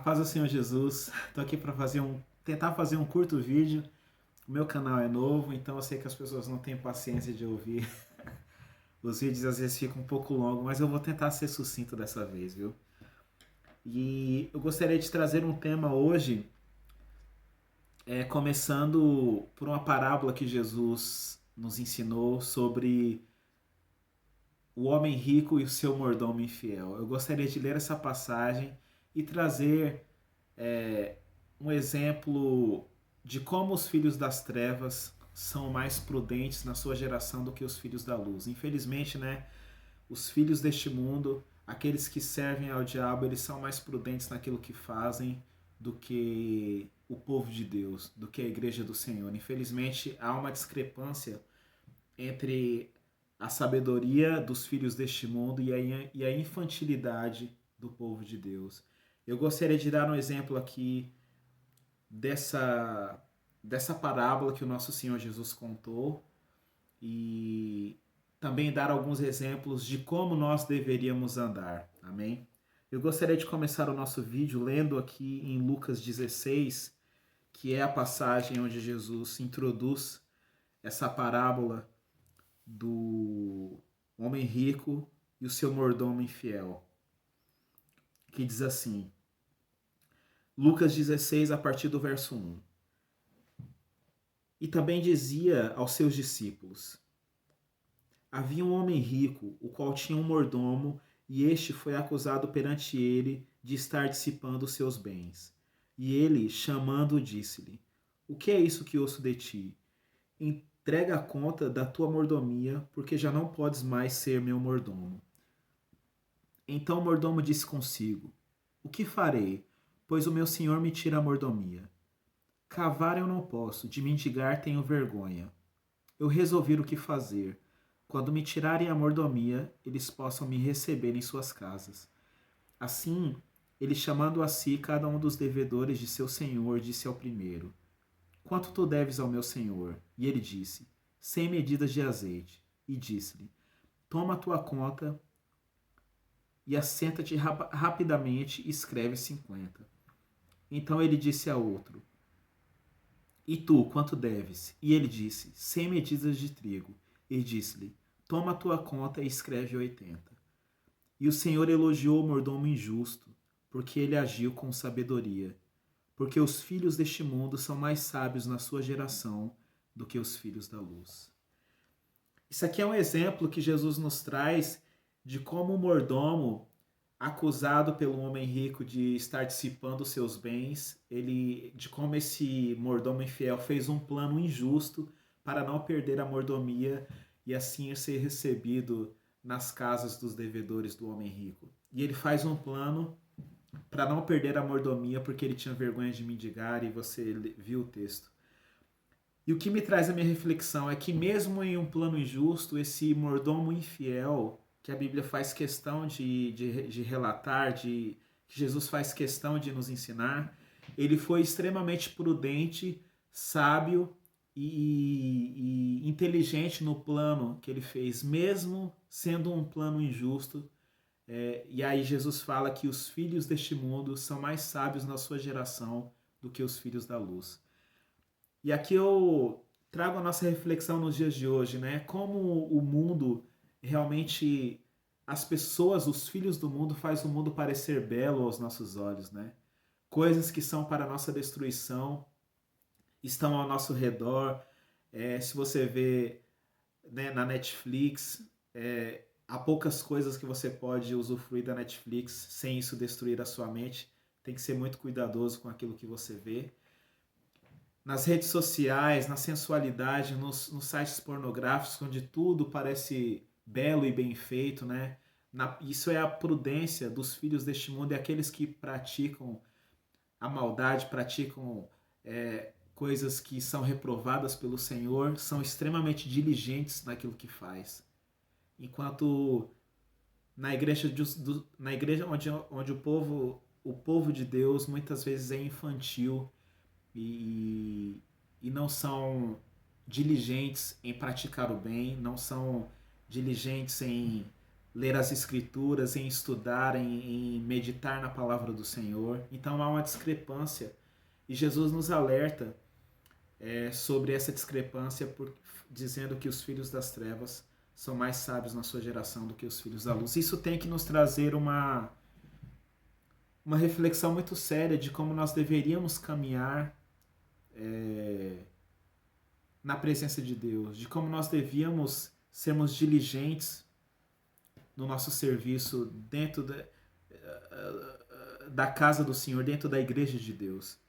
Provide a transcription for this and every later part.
A paz do Senhor Jesus. Estou aqui para tentar fazer um curto vídeo. O meu canal é novo, então eu sei que as pessoas não têm paciência de ouvir. Os vídeos às vezes ficam um pouco longos, mas eu vou tentar ser sucinto dessa vez, viu? E eu gostaria de trazer um tema hoje, começando por uma parábola que Jesus nos ensinou sobre o homem rico e o seu mordomo infiel. Eu gostaria de ler essa passagem e trazer um exemplo de como os filhos das trevas são mais prudentes na sua geração do que os filhos da luz. Infelizmente, né, os filhos deste mundo, aqueles que servem ao diabo, eles são mais prudentes naquilo que fazem do que o povo de Deus, do que a igreja do Senhor. Infelizmente, há uma discrepância entre a sabedoria dos filhos deste mundo e a infantilidade do povo de Deus. Eu gostaria de dar um exemplo aqui dessa parábola que o nosso Senhor Jesus contou e também dar alguns exemplos de como nós deveríamos andar. Amém? Eu gostaria de começar o nosso vídeo lendo aqui em Lucas 16, que é a passagem onde Jesus introduz essa parábola do homem rico e o seu mordomo infiel, que diz assim, Lucas 16, a partir do verso 1. E também dizia aos seus discípulos, havia um homem rico, o qual tinha um mordomo, e este foi acusado perante ele de estar dissipando os seus bens. E ele, chamando-o, disse-lhe, o que é isso que ouço de ti? Entrega a conta da tua mordomia, porque já não podes mais ser meu mordomo. Então o mordomo disse consigo, o que farei, pois o meu senhor me tira a mordomia? Cavar eu não posso, de mendigar tenho vergonha. Eu resolvi o que fazer. Quando me tirarem a mordomia, eles possam me receber em suas casas. Assim, ele chamando a si cada um dos devedores de seu senhor, disse ao primeiro, quanto tu deves ao meu senhor? E ele disse, 100 medidas de azeite. E disse-lhe, toma a tua conta e assenta-te rapidamente e escreve 50. Então ele disse a outro, e tu, quanto deves? E ele disse, 100 medidas de trigo. E disse-lhe, toma a tua conta e escreve 80. E o Senhor elogiou o mordomo injusto, porque ele agiu com sabedoria. Porque os filhos deste mundo são mais sábios na sua geração do que os filhos da luz. Isso aqui é um exemplo que Jesus nos traz de como o mordomo, acusado pelo homem rico de estar dissipando seus bens, de como esse mordomo infiel fez um plano injusto para não perder a mordomia e assim ser recebido nas casas dos devedores do homem rico. E ele faz um plano para não perder a mordomia porque ele tinha vergonha de mendigar, e você viu o texto. E o que me traz a minha reflexão é que mesmo em um plano injusto, esse mordomo infiel, que a Bíblia faz questão de relatar, que Jesus faz questão de nos ensinar, ele foi extremamente prudente, sábio e inteligente no plano que ele fez, mesmo sendo um plano injusto. E aí Jesus fala que os filhos deste mundo são mais sábios na sua geração do que os filhos da luz. E aqui eu trago a nossa reflexão nos dias de hoje, né? Como o mundo realmente, as pessoas, os filhos do mundo, faz o mundo parecer belo aos nossos olhos, né? Coisas que são para a nossa destruição estão ao nosso redor. Se você vê, né, na Netflix, há poucas coisas que você pode usufruir da Netflix sem isso destruir a sua mente. Tem que ser muito cuidadoso com aquilo que você vê. Nas redes sociais, na sensualidade, nos sites pornográficos, onde tudo parece belo e bem feito, né? Isso é a prudência dos filhos deste mundo e aqueles que praticam a maldade, praticam coisas que são reprovadas pelo Senhor, são extremamente diligentes naquilo que faz. Enquanto na igreja, na igreja onde o povo de Deus muitas vezes é infantil, e não são diligentes em praticar o bem, não são diligentes em ler as escrituras, em estudar, em meditar na palavra do Senhor. Então há uma discrepância e Jesus nos alerta sobre essa discrepância, dizendo que os filhos das trevas são mais sábios na sua geração do que os filhos da luz. Isso tem que nos trazer uma reflexão muito séria de como nós deveríamos caminhar na presença de Deus, de como nós devíamos sermos diligentes no nosso serviço dentro da casa do Senhor, dentro da igreja de Deus.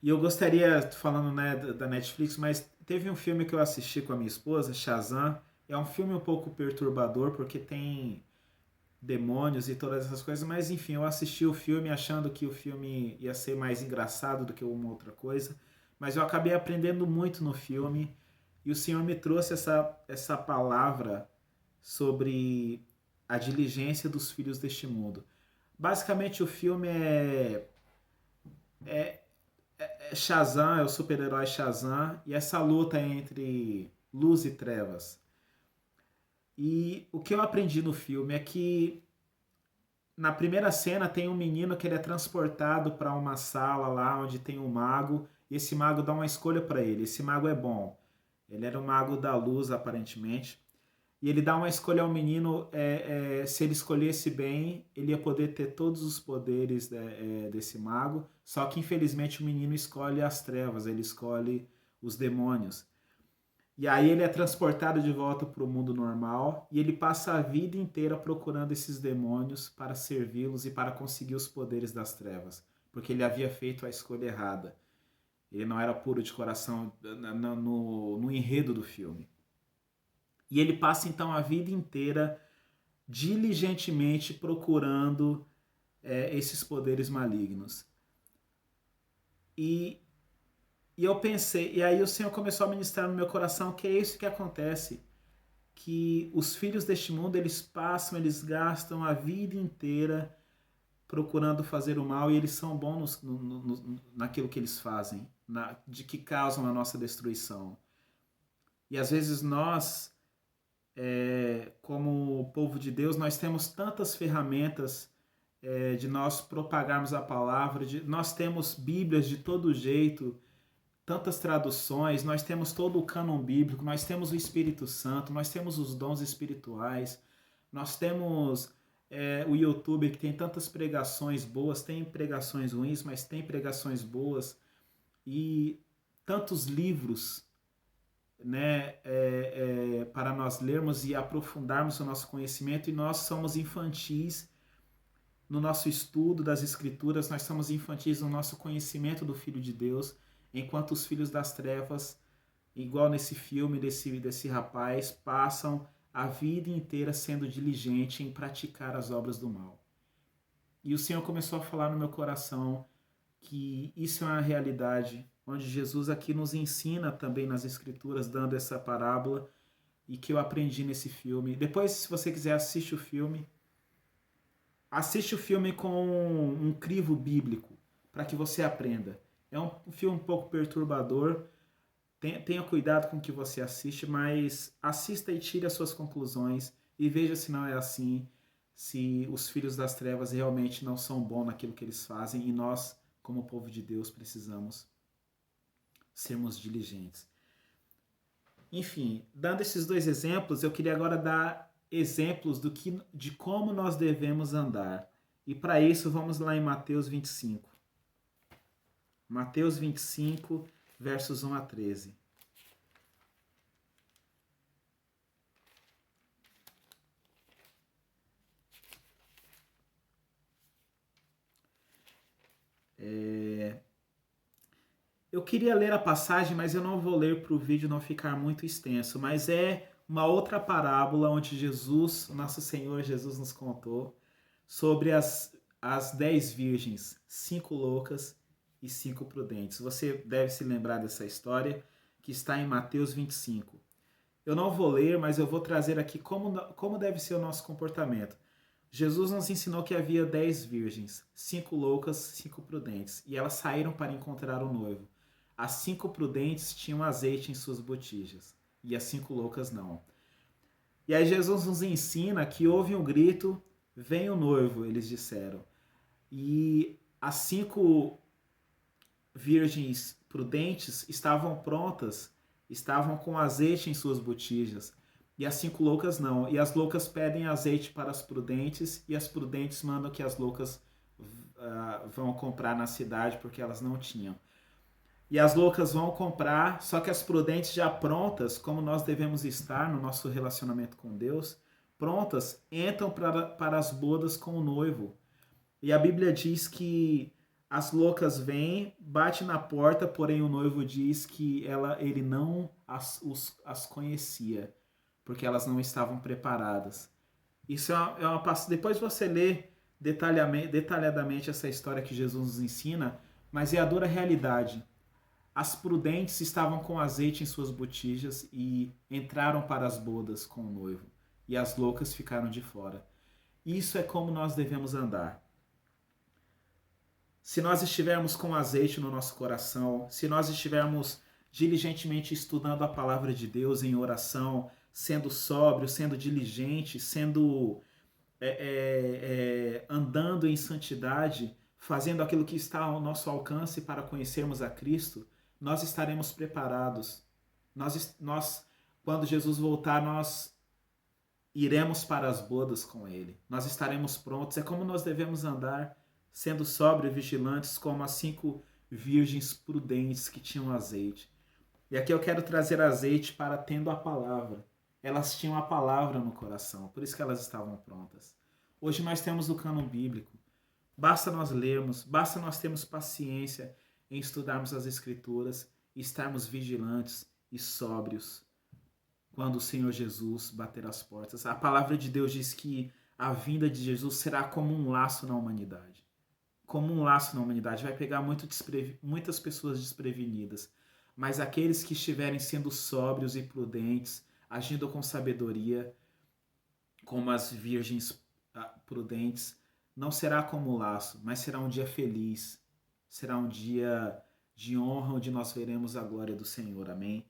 E eu gostaria, falando, né, da Netflix, mas teve um filme que eu assisti com a minha esposa, Shazam. É um filme um pouco perturbador, porque tem demônios e todas essas coisas, mas enfim, eu assisti o filme achando que o filme ia ser mais engraçado do que uma outra coisa, mas eu acabei aprendendo muito no filme, e o Senhor me trouxe essa palavra sobre a diligência dos filhos deste mundo. Basicamente o filme é Shazam, é o super-herói Shazam, e essa luta entre luz e trevas. E o que eu aprendi no filme é que na primeira cena tem um menino que ele é transportado para uma sala lá onde tem um mago, e esse mago dá uma escolha para ele. Esse mago é bom. Ele era um mago da luz, aparentemente. E ele dá uma escolha ao menino, se ele escolhesse bem, ele ia poder ter todos os poderes desse mago, só que infelizmente o menino escolhe as trevas, ele escolhe os demônios. E aí ele é transportado de volta para o mundo normal e ele passa a vida inteira procurando esses demônios para servi-los e para conseguir os poderes das trevas, porque ele havia feito a escolha errada. Ele não era puro de coração no enredo do filme. E ele passa então a vida inteira diligentemente procurando esses poderes malignos. E eu pensei, e aí o Senhor começou a ministrar no meu coração que é isso que acontece, que os filhos deste mundo, eles passam, eles gastam a vida inteira procurando fazer o mal e eles são bons naquilo que eles fazem, de que causam a nossa destruição. E às vezes nós, como povo de Deus, nós temos tantas ferramentas de nós propagarmos a palavra, nós temos Bíblias de todo jeito, tantas traduções, nós temos todo o cânon bíblico, nós temos o Espírito Santo, nós temos os dons espirituais, nós temos o YouTube que tem tantas pregações boas, tem pregações ruins, mas tem pregações boas, e tantos livros, né, para nós lermos e aprofundarmos o nosso conhecimento, e nós somos infantis no nosso estudo das Escrituras, nós somos infantis no nosso conhecimento do Filho de Deus, enquanto os filhos das trevas, igual nesse filme desse rapaz, passam a vida inteira sendo diligente em praticar as obras do mal. E o Senhor começou a falar no meu coração que isso é uma realidade, onde Jesus aqui nos ensina também nas Escrituras, dando essa parábola, e que eu aprendi nesse filme. Depois, se você quiser, assiste o filme. Assiste o filme com um crivo bíblico, para que você aprenda. É um filme um pouco perturbador, tenha cuidado com o que você assiste, mas assista e tire as suas conclusões e veja se não é assim, se os filhos das trevas realmente não são bons naquilo que eles fazem e nós, como povo de Deus, precisamos sermos diligentes. Enfim, dando esses dois exemplos, eu queria agora dar exemplos de como nós devemos andar. E para isso, vamos lá em Mateus 25. Mateus 25, versos 1 a 13. Eu queria ler a passagem, mas eu não vou ler para o vídeo não ficar muito extenso. Mas é uma outra parábola onde Jesus, nosso Senhor Jesus, nos contou sobre as 10 virgens, 5 loucas e 5 prudentes. Você deve se lembrar dessa história que está em Mateus 25. Eu não vou ler, mas eu vou trazer aqui como deve ser o nosso comportamento. Jesus nos ensinou que havia 10 virgens, 5 loucas, 5 prudentes, e elas saíram para encontrar o noivo. As 5 prudentes tinham azeite em suas botijas, e as 5 loucas não. E aí Jesus nos ensina que houve um grito, vem o noivo, eles disseram. E as 5 virgens prudentes estavam prontas, estavam com azeite em suas botijas. E as 5 loucas não. E as loucas pedem azeite para as prudentes, e as prudentes mandam que as loucas vão comprar na cidade porque elas não tinham. E as loucas vão comprar, só que as prudentes já prontas, como nós devemos estar no nosso relacionamento com Deus, prontas, entram para as bodas com o noivo. E a Bíblia diz que as loucas vêm, bate na porta, porém o noivo diz que ele não as conhecia, porque elas não estavam preparadas. Isso é uma depois você lê detalhadamente essa história que Jesus nos ensina, mas é a dura realidade. As prudentes estavam com azeite em suas botijas e entraram para as bodas com o noivo, e as loucas ficaram de fora. Isso é como nós devemos andar. Se nós estivermos com azeite no nosso coração, se nós estivermos diligentemente estudando a palavra de Deus em oração, sendo sóbrio, sendo diligente, sendo andando em santidade, fazendo aquilo que está ao nosso alcance para conhecermos a Cristo, nós estaremos preparados. Quando Jesus voltar, nós iremos para as bodas com Ele. Nós estaremos prontos. É como nós devemos andar, sendo sóbrios e vigilantes, como as 5 virgens prudentes que tinham azeite. E aqui eu quero trazer azeite para tendo a palavra. Elas tinham a palavra no coração, por isso que elas estavam prontas. Hoje nós temos o cânon bíblico. Basta nós lermos, basta nós termos paciência em estudarmos as Escrituras e estarmos vigilantes e sóbrios quando o Senhor Jesus bater as portas. A palavra de Deus diz que a vinda de Jesus será como um laço na humanidade. Como um laço na humanidade. Vai pegar muitas pessoas desprevenidas. Mas aqueles que estiverem sendo sóbrios e prudentes, agindo com sabedoria, como as virgens prudentes, não será como o laço, mas será um dia feliz. Será um dia de honra onde nós veremos a glória do Senhor. Amém?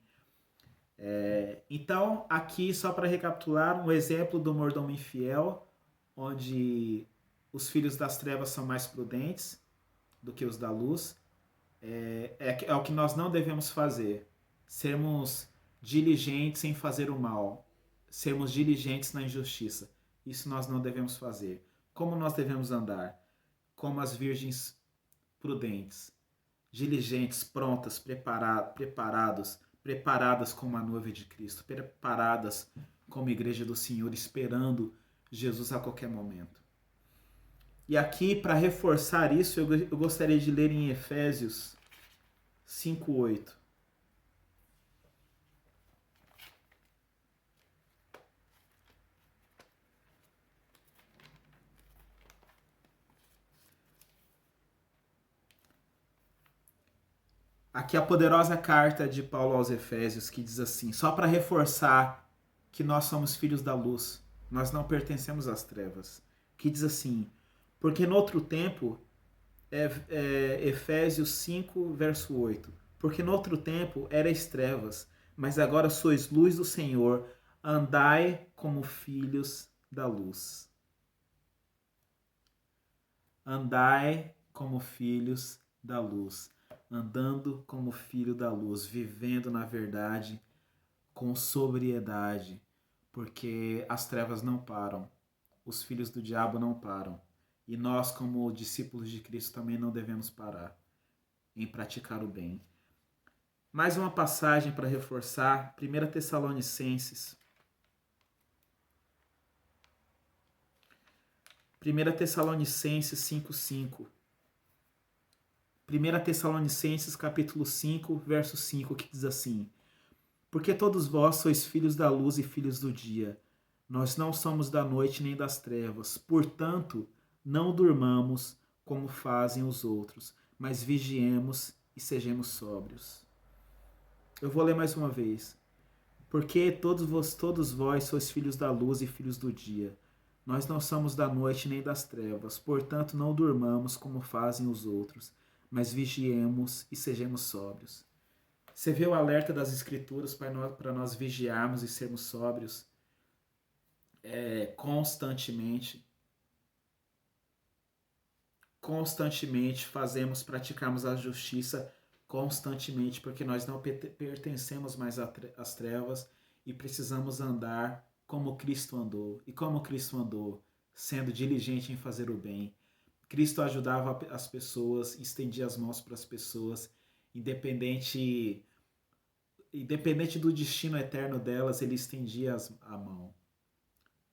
Então, aqui, só para recapitular, um exemplo do mordomo infiel, onde os filhos das trevas são mais prudentes do que os da luz. É o que nós não devemos fazer. Sermos diligentes em fazer o mal. Sermos diligentes na injustiça. Isso nós não devemos fazer. Como nós devemos andar? Como as virgens prudentes, diligentes, prontas, preparadas como a noiva de Cristo, preparadas como igreja do Senhor, esperando Jesus a qualquer momento. E aqui, para reforçar isso, eu gostaria de ler em Efésios 5:8. Aqui a poderosa carta de Paulo aos Efésios, que diz assim, só para reforçar que nós somos filhos da luz, nós não pertencemos às trevas, que diz assim, porque no outro tempo, Efésios 5, verso 8, porque no outro tempo erais trevas, mas agora sois luz do Senhor, andai como filhos da luz. Andai como filhos da luz. Andando como filho da luz, vivendo na verdade, com sobriedade, porque as trevas não param, os filhos do diabo não param, e nós, como discípulos de Cristo, também não devemos parar em praticar o bem. Mais uma passagem para reforçar, 1 Tessalonicenses. 1 Tessalonicenses 5:5. 1 Tessalonicenses capítulo 5, verso 5, que diz assim, porque todos vós sois filhos da luz e filhos do dia. Nós não somos da noite nem das trevas. Portanto, não durmamos como fazem os outros, mas vigiemos e sejamos sóbrios. Eu vou ler mais uma vez. Porque todos vós sois filhos da luz e filhos do dia. Nós não somos da noite nem das trevas. Portanto, não durmamos como fazem os outros, mas vigiemos e sejamos sóbrios. Você vê o alerta das Escrituras para nós vigiarmos e sermos sóbrios? constantemente fazemos, praticamos a justiça constantemente, porque nós não pertencemos mais às trevas e precisamos andar como Cristo andou. E como Cristo andou? Sendo diligente em fazer o bem. Cristo ajudava as pessoas, estendia as mãos para as pessoas, independente do destino eterno delas, ele estendia a mão.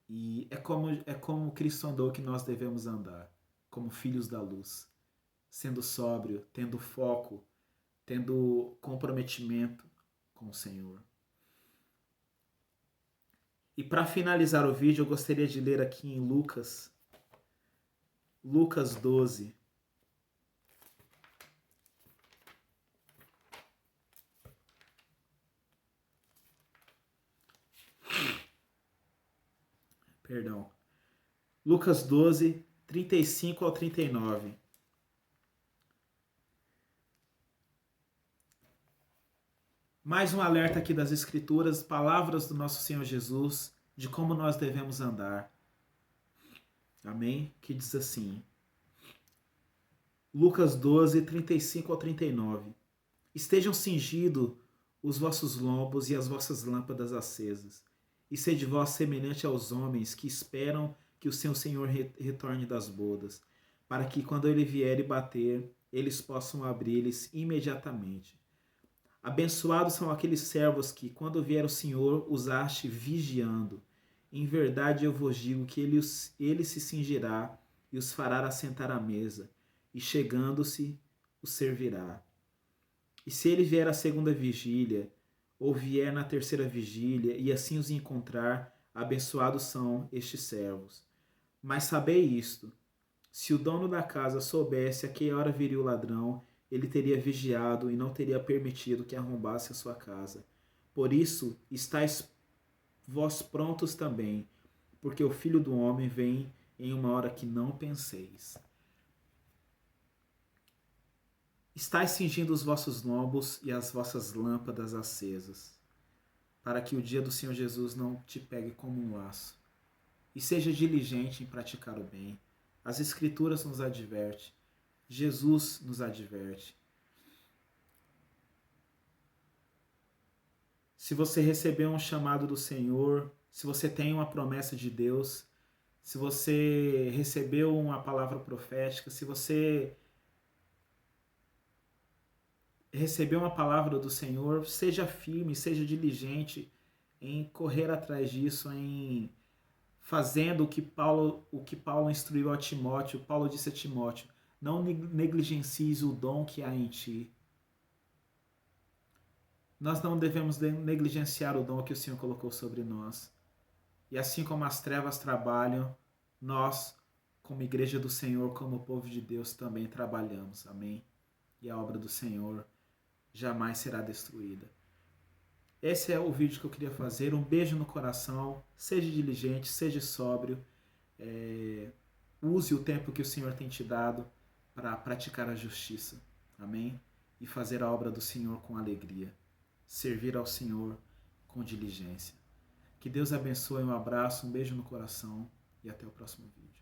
E é como Cristo andou que nós devemos andar, como filhos da luz, sendo sóbrio, tendo foco, tendo comprometimento com o Senhor. E para finalizar o vídeo, eu gostaria de ler aqui em Lucas 12. Perdão. Lucas 12, 35 ao 39. Mais um alerta aqui das Escrituras, palavras do nosso Senhor Jesus, de como nós devemos andar. Amém? Que diz assim. Lucas 12, 35 ao 39. Estejam cingidos os vossos lombos e as vossas lâmpadas acesas, e sede vós semelhante aos homens que esperam que o seu Senhor retorne das bodas, para que quando ele vier e bater, eles possam abrir-lhes imediatamente. Abençoados são aqueles servos que, quando vier o Senhor, os ache vigiando. Em verdade eu vos digo que ele se cingirá e os fará assentar à mesa, e chegando-se, os servirá. E se ele vier à segunda vigília, ou vier na terceira vigília, e assim os encontrar, abençoados são estes servos. Mas sabei isto, se o dono da casa soubesse a que hora viria o ladrão, ele teria vigiado e não teria permitido que arrombasse a sua casa. Por isso, estáis vós prontos também, porque o Filho do Homem vem em uma hora que não penseis. Estais cingindo os vossos lombos e as vossas lâmpadas acesas, para que o dia do Senhor Jesus não te pegue como um laço. E seja diligente em praticar o bem. As Escrituras nos advertem, Jesus nos adverte. Se você recebeu um chamado do Senhor, se você tem uma promessa de Deus, se você recebeu uma palavra profética, se você recebeu uma palavra do Senhor, seja firme, seja diligente em correr atrás disso, em fazendo o que Paulo instruiu a Timóteo. Paulo disse a Timóteo: não negligencies o dom que há em ti. Nós não devemos negligenciar o dom que o Senhor colocou sobre nós. E assim como as trevas trabalham, nós, como igreja do Senhor, como povo de Deus, também trabalhamos. Amém? E a obra do Senhor jamais será destruída. Esse é o vídeo que eu queria fazer. Um beijo no coração. Seja diligente, seja sóbrio. Use o tempo que o Senhor tem te dado para praticar a justiça. Amém? E fazer a obra do Senhor com alegria. Servir ao Senhor com diligência. Que Deus abençoe, um abraço, um beijo no coração e até o próximo vídeo.